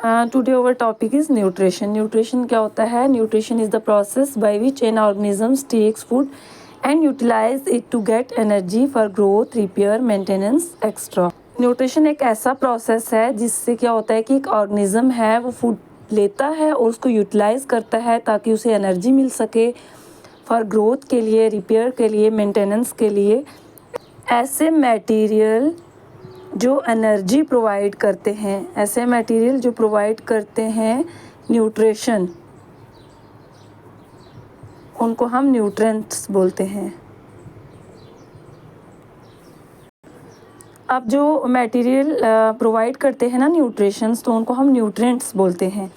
Today our topic is nutrition. Nutrition क्या होता है? Nutrition is the process by which an organisms takes food and utilize it to get energy for growth, repair, maintenance extra. Nutrition एक ऐसा process है जिससे क्या होता है कि एक ऑर्गेनिज्म है वो फूड लेता है और उसको यूटिलाइज करता है ताकि उसे एनर्जी मिल सके फॉर ग्रोथ के लिए, रिपेयर के लिए, मेंटेनेंस के लिए। ऐसे मटेरियल जो एनर्जी प्रोवाइड करते हैं, ऐसे मटेरियल जो प्रोवाइड करते हैं न्यूट्रिशन, उनको हम न्यूट्रिएंट्स बोलते हैं। अब जो मटेरियल प्रोवाइड करते हैं ना न्यूट्रिशंस, तो उनको हम न्यूट्रिएंट्स बोलते हैं।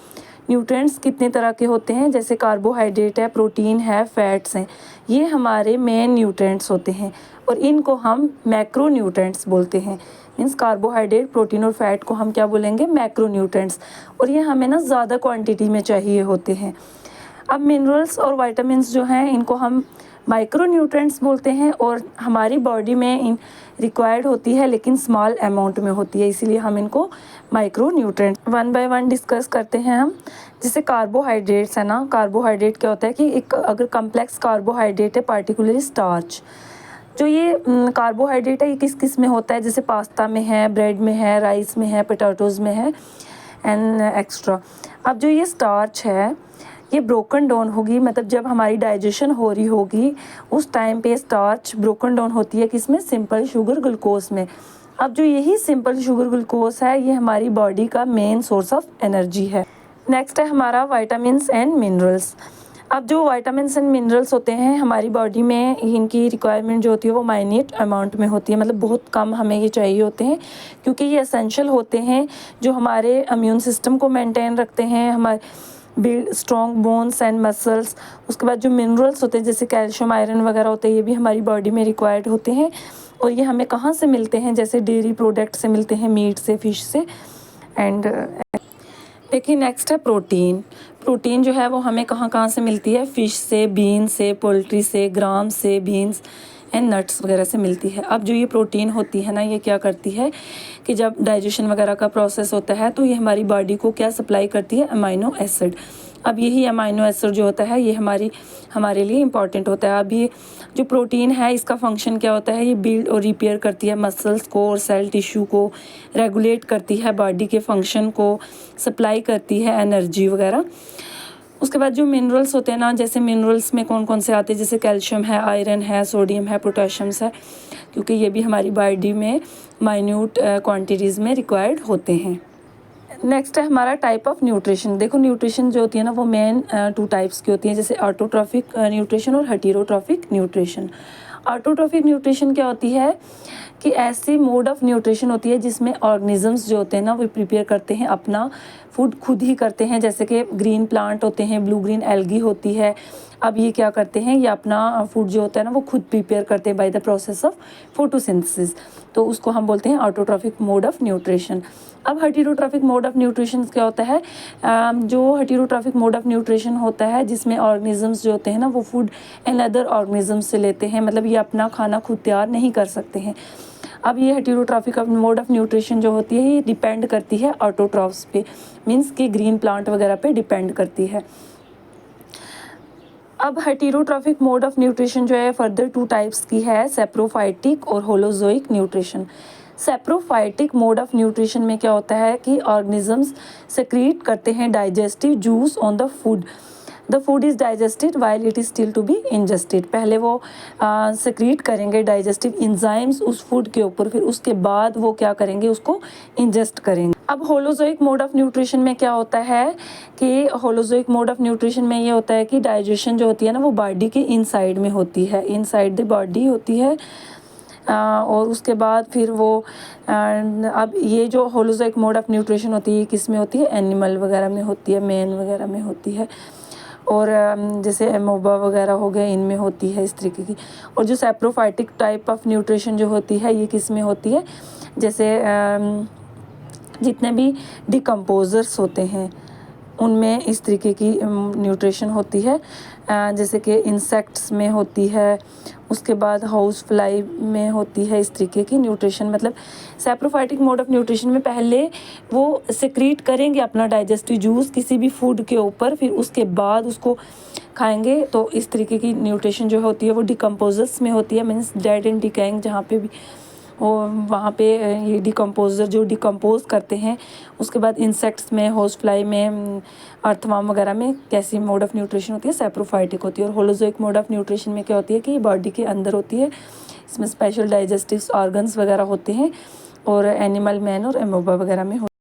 न्यूट्रिएंट्स कितने तरह के होते हैं? जैसे कार्बोहाइड्रेट है, प्रोटीन है, फैट्स हैं, ये हमारे मेन न्यूट्रिएंट्स होते हैं और इनको हम मैक्रो न्यूट्रिएंट्स बोलते हैं। मीन्स कार्बोहाइड्रेट, प्रोटीन और फैट को हम क्या बोलेंगे? Macro nutrients. और ये हमें ना ज़्यादा क्वांटिटी में चाहिए होते हैं। अब मिनरल्स और विटामिन्स जो हैं इनको हम माइक्रो न्यूट्रिएंट्स बोलते हैं और हमारी बॉडी में इन रिक्वायर्ड होती है लेकिन स्मॉल अमाउंट में होती है, इसीलिए हम इनको micro nutrient one by one discuss करते हैं हम। जैसे कार्बोहाइड्रेट्स है ना, कार्बोहाइड्रेट क्या होता है कि एक अगर कम्प्लेक्स कार्बोहाइड्रेट है, पार्टिकुलरली स्टार्च, जो ये कार्बोहाइड्रेट है ये किस किस में होता है? जैसे पास्ता में है, ब्रेड में है, राइस में है, पोटैटोज़ में है एंड एक्स्ट्रा। अब जो ये स्टार्च है ये ब्रोकन डाउन होगी, मतलब जब हमारी डाइजेशन हो रही होगी उस टाइम पे स्टार्च ब्रोकन डाउन होती है किसमें? सिंपल शुगर ग्लूकोज में। अब जो यही सिंपल शुगर ग्लूकोज है ये हमारी बॉडी का मेन सोर्स ऑफ एनर्जी है। नेक्स्ट है हमारा विटामिन्स एंड मिनरल्स। अब जो विटामिन्स एंड मिनरल्स होते हैं हमारी बॉडी में, इनकी रिक्वायरमेंट जो होती है वो माइन्यूट अमाउंट में होती है, मतलब बहुत कम हमें ये चाहिए होते हैं क्योंकि ये एसेंशियल होते हैं जो हमारे इम्यून सिस्टम को मेंटेन रखते हैं, हमारे build strong bones and muscles. उसके बाद जो मिनरल्स होते हैं जैसे कैल्शियम, आयरन वगैरह होते हैं, ये भी हमारी बॉडी में रिक्वायर्ड होते हैं और ये हमें कहाँ से मिलते हैं? जैसे डेयरी प्रोडक्ट से मिलते हैं, मीट से, फिश से एंड। देखिए नेक्स्ट है प्रोटीन। प्रोटीन जो है वो हमें कहाँ कहाँ से मिलती है? फ़िश से, बीन से, पोल्ट्री से, ग्राम से, बीन्स एंड नट्स वगैरह से मिलती है। अब जो ये प्रोटीन होती है ना, ये क्या करती है कि जब डाइजेशन वगैरह का प्रोसेस होता है तो ये हमारी बॉडी को क्या सप्लाई करती है? Amino acid. अब यही अमाइनो एसिड जो होता है ये हमारे लिए इम्पॉर्टेंट होता है। अब ये जो प्रोटीन है इसका फंक्शन क्या होता है? ये बिल्ड और रिपेयर करती है मसल्स को और सेल टिश्यू को, रेगुलेट करती है बॉडी के फंक्शन को, सप्लाई करती है एनर्जी वगैरह। उसके बाद जो मिनरल्स होते हैं ना, जैसे मिनरल्स में कौन कौन से आते हैं? जैसे कैल्शियम है, आयरन है, सोडियम है, पोटेशियम्स है, क्योंकि ये भी हमारी बॉडी में माइन्यूट क्वांटिटीज़ में रिक्वायर्ड होते हैं। नेक्स्ट है हमारा टाइप ऑफ न्यूट्रिशन। देखो न्यूट्रिशन जो होती है ना वो मेन 2 टाइप्स की होती है, जैसे ऑटोट्रॉफिक न्यूट्रिशन और हेटेरोट्रॉफिक न्यूट्रिशन। ऑटोट्रॉफिक न्यूट्रिशन क्या होती है कि ऐसी मोड ऑफ न्यूट्रिशन होती है जिसमें ऑर्गेनिजम्स जो होते हैं ना वो प्रिपेयर करते हैं अपना फूड, खुद ही करते हैं। जैसे कि ग्रीन प्लांट होते हैं, ब्लू ग्रीन एल्गी होती है। अब ये क्या करते हैं? ये अपना फूड जो होता है ना वो खुद प्रिपेयर करते हैं by the process of photosynthesis, तो उसको हम बोलते हैं ऑटोट्रॉफिक मोड ऑफ न्यूट्रिशन। अब हेटेरोट्रॉफिक मोड ऑफ न्यूट्रिशन क्या होता है? जो हेटेरोट्रॉफिक मोड ऑफ न्यूट्रिशन होता है जिसमें ऑर्गेनिजम्स जो होते हैं ना वो फूड एंड अदर ऑर्गेनिजम्स से लेते हैं, मतलब ये अपना खाना खुद तैयार नहीं कर सकते हैं। अब ये हेटेरोट्रॉफिक मोड ऑफ न्यूट्रिशन जो होती है ये डिपेंड करती है ऑटोट्रॉफ्स पे, मीन्स कि ग्रीन प्लांट वगैरह पे डिपेंड करती है। अब हेटेरोट्रॉफिक मोड ऑफ न्यूट्रिशन जो है फर्दर 2 टाइप्स की है, सेप्रोफाइटिक और holozoic nutrition. Saprophytic mode of nutrition में क्या होता है कि ऑर्गेनिजम्स सेक्रीट करते हैं digestive juice on the food. The food is digested while it is still to be ingested. पहले वो सेक्रीट करेंगे डाइजेस्टिव इंजाइम्स उस फूड के ऊपर, फिर उसके बाद वो क्या करेंगे? उसको इंजेस्ट करेंगे। अब होलोजोइक मोड ऑफ न्यूट्रिशन में क्या होता है कि होलोजोइक मोड ऑफ न्यूट्रिशन में ये होता है कि डाइजेशन जो होती है ना वो बॉडी के इनसाइड में होती है, इनसाइड द बॉडी होती है। और उसके बाद फिर वो अब ये जो होलोजोइक मोड ऑफ न्यूट्रिशन होती है किस में होती है? एनिमल वगैरह में होती है, मैन वगैरह में होती है, और जैसे एमोबा वगैरह हो गए इनमें होती है इस तरीके की। और जो सेप्रोफाइटिक टाइप ऑफ न्यूट्रिशन जो होती है ये किस में होती है? जैसे जितने भी डिकम्पोजर्स होते हैं, उनमें इस तरीके की न्यूट्रिशन होती है। जैसे कि इंसेक्ट्स में होती है, उसके बाद हाउस फ्लाई में होती है इस तरीके की न्यूट्रिशन। मतलब सैप्रोफाइटिक मोड ऑफ न्यूट्रिशन में पहले वो सेक्रीट करेंगे अपना डाइजेस्टिव जूस किसी भी फूड के ऊपर, फिर उसके बाद उसको खाएंगे। तो इस तरीके की न्यूट्रिशन जो होती है वो डिकम्पोजर्स में होती है, मीन्स डेड एंड डिकैइंग जहाँ पे भी और वहाँ पे ये डिकम्पोज़र जो डिकम्पोज करते हैं। उसके बाद इंसेक्ट्स में, हाउस फ्लाई में, अर्थवर्म वगैरह में कैसी मोड ऑफ न्यूट्रिशन होती है, सैप्रोफाइटिक होती है। और होलोजोइक मोड ऑफ न्यूट्रिशन में क्या होती है कि बॉडी के अंदर होती है, इसमें स्पेशल डाइजेस्टिव ऑर्गन्स वगैरह होते हैं और एनिमल मैन और एमोबा वगैरह में